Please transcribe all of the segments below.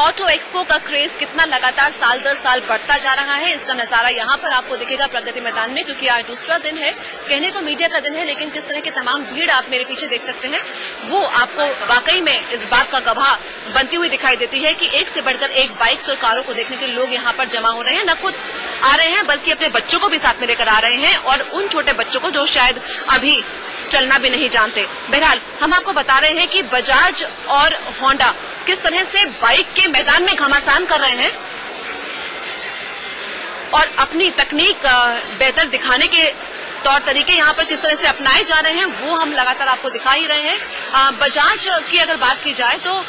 Auto expo का craze कितना लगातार साल दर साल बढ़ता जा रहा है, इसका नजारा यहाँ पर आपको दिखेगा प्रगति मैदान में, क्योंकि आज दूसरा दिन है। कहने को मीडिया का दिन है, लेकिन किस तरह की तमाम भीड़ आप मेरे पीछे देख सकते हैं, वो आपको वाकई में इस बात का गवाह बनती हुई दिखाई देती है कि एक से बढ़कर एक बाइक्स और कारों को देखने के लिए लोग यहाँ पर जमा हो रहे हैं। न खुद आ रहे हैं बल्कि अपने बच्चों को भी साथ में लेकर आ रहे हैं, और उन छोटे बच्चों को जो शायद अभी चलना भी नहीं जानते। बहरहाल हम आपको बता रहे हैं कि बजाज और होंडा किस तरह से बाइक के मैदान में घमासान कर रहे हैं और अपनी तकनीक बेहतर दिखाने के तौर तरीके यहाँ पर किस तरह से अपनाए जा रहे हैं, वो हम लगातार आपको दिखा ही रहे हैं। बजाज की अगर बात की जाए तो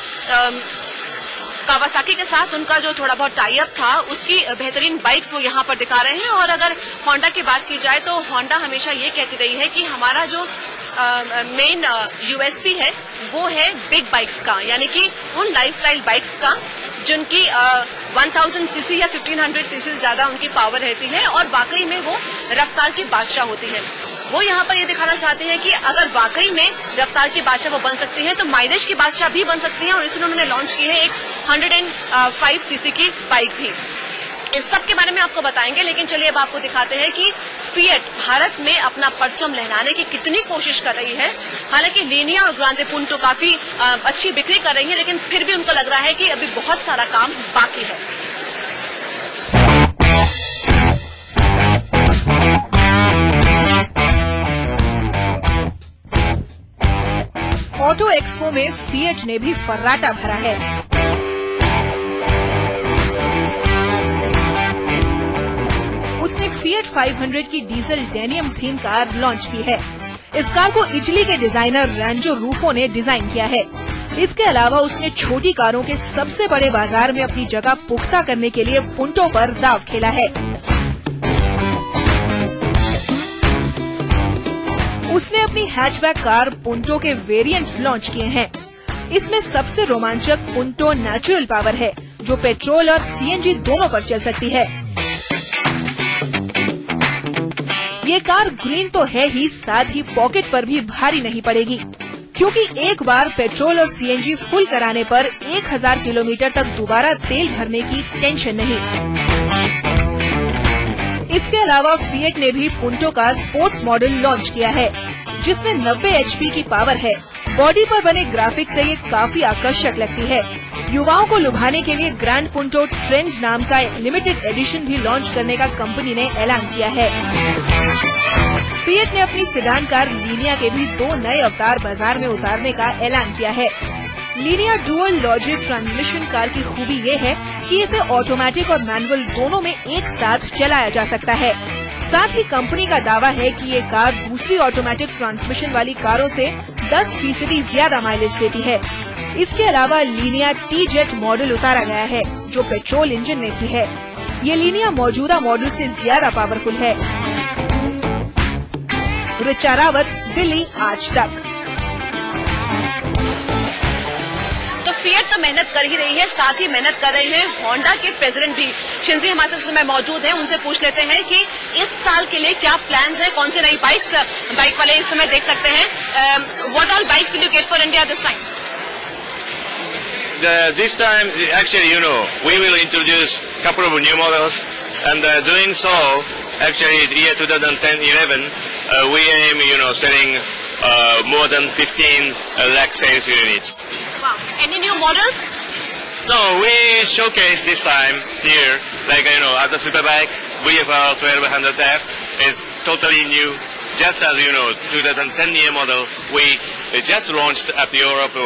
कावासाकी के साथ उनका जो थोड़ा बहुत टाई अप था, उसकी बेहतरीन बाइक्स वो यहाँ पर दिखा रहे हैं। और अगर होंडा की बात की जाए तो होंडा हमेशा ये कहती रही है कि हमारा जो मेन यूएसपी है वो है बिग बाइक्स का, यानी कि उन लाइफस्टाइल बाइक्स का जिनकी 1000 सीसी या 1500 सीसी से ज्यादा उनकी पावर रहती है और वाकई में वो रफ्तार की बादशाह होती है। वो यहाँ पर ये दिखाना चाहते हैं कि अगर वाकई में रफ्तार की बादशाह वो बन सकती है तो माइलेज की बादशाह भी बन सकती है, और इसलिए उन्होंने लॉन्च की है एक 105 सीसी की बाइक भी। इस सब के बारे में आपको बताएंगे, लेकिन चलिए अब आपको दिखाते हैं कि फिएट भारत में अपना परचम लहराने की कितनी कोशिश कर रही है। हालांकि लीनिया और ग्रांडे पुंटो काफी अच्छी बिक्री कर रही है, लेकिन फिर भी उनको लग रहा है कि अभी बहुत सारा काम बाकी है। ऑटो एक्सपो में फिएट ने भी फर्राटा भरा है। उसने फिएट 500 की diesel denim theme car launch की है। इस कार को इटली के डिजाइनर रैंजो रूफो ने डिजाइन किया है। इसके अलावा उसने छोटी कारों के सबसे बड़े बाजार में अपनी जगह पुख्ता करने के लिए पुंटो पर दांव खेला है। उसने अपनी हैचबैक कार पुंटो के वेरिएंट लॉन्च किए हैं। इसमें सबसे रोमांचक पुंटो नेचुरल पावर है, जो पेट्रोल और सीएनजी दोनों पर चल सकती है। ये कार ग्रीन तो है ही, साथ ही पॉकेट पर भी भारी नहीं पड़ेगी, क्योंकि एक बार पेट्रोल और सीएनजी फुल कराने पर 1000 किलोमीटर तक दोबारा तेल भरने की टेंशन नहीं। इसके अलावा फिएट ने भी पुंटो का स्पोर्ट्स मॉडल लॉन्च किया है, जिसमें 90 एचपी की पावर है। बॉडी पर बने ग्राफिक्स से ये काफी आकर्षक लगती है। युवाओं को लुभाने के लिए ग्रैंड पुंटो ट्रेंड नाम का लिमिटेड एडिशन भी लॉन्च करने का कंपनी ने ऐलान किया है। फिएट ने अपनी सेडान कार लीनिया के भी 2 नए अवतार बाजार में उतारने का ऐलान किया है। Linnaea dual logic transmission car की खूबी ये है कि इसे ऑटोमेटिक और मैनुअल दोनों में एक साथ चलाया जा सकता है। साथ ही कंपनी का दावा है कि ये कार दूसरी ऑटोमेटिक ट्रांसमिशन वाली कारों से 10% ज्यादा माइलेज देती है। इसके अलावा लीनिया टी-जेट मॉडल उतारा गया है, जो पेट्रोल इंजन में भी है। ये लीनिया मौजूदा मॉडल से ज्यादा पावरफुल है। ऋचा रावत, दिल्ली, आज तक। फिएट तो मेहनत कर ही रही है, साथ ही मेहनत कर रहे हैं होंडा के प्रेसिडेंट भी। शिंजी हमारे साथ समय मौजूद हैं, उनसे पूछ लेते हैं कि इस साल के लिए क्या प्लान्स हैं, कौन से नई बाइक वाले इस समय देख सकते हैं। What all bikes will you get for India this time? This time, actually, we will introduce a couple of new models, and doing so, actually, the year 2010-11, we aim, selling more than 15 lakh sales units. Wow. Any new models? No, we showcase this time here, like, as a superbike, VFR 1200F is totally new. Just as, 2010 year model, we just launched at Europe,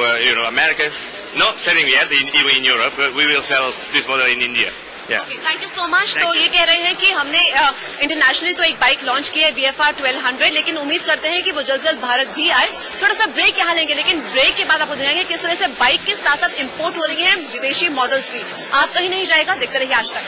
America. Not selling yet, even in Europe, but we will sell this model in India. Yeah. Okay, thank you so much. तो ये कह रहे हैं कि हमने internationally तो एक bike launch की है VFR 1200, लेकिन उम्मीद करते हैं कि वो जल्द जल्द भारत भी आए। थोड़ा सा ब्रेक यहाँ लेंगे, लेकिन ब्रेक के बाद आपको दिखाएंगे किस तरह से बाइक के साथ साथ इम्पोर्ट हो रही है विदेशी मॉडल्स भी। आप कहीं नहीं जाएगा, देखते रहिए आज तक।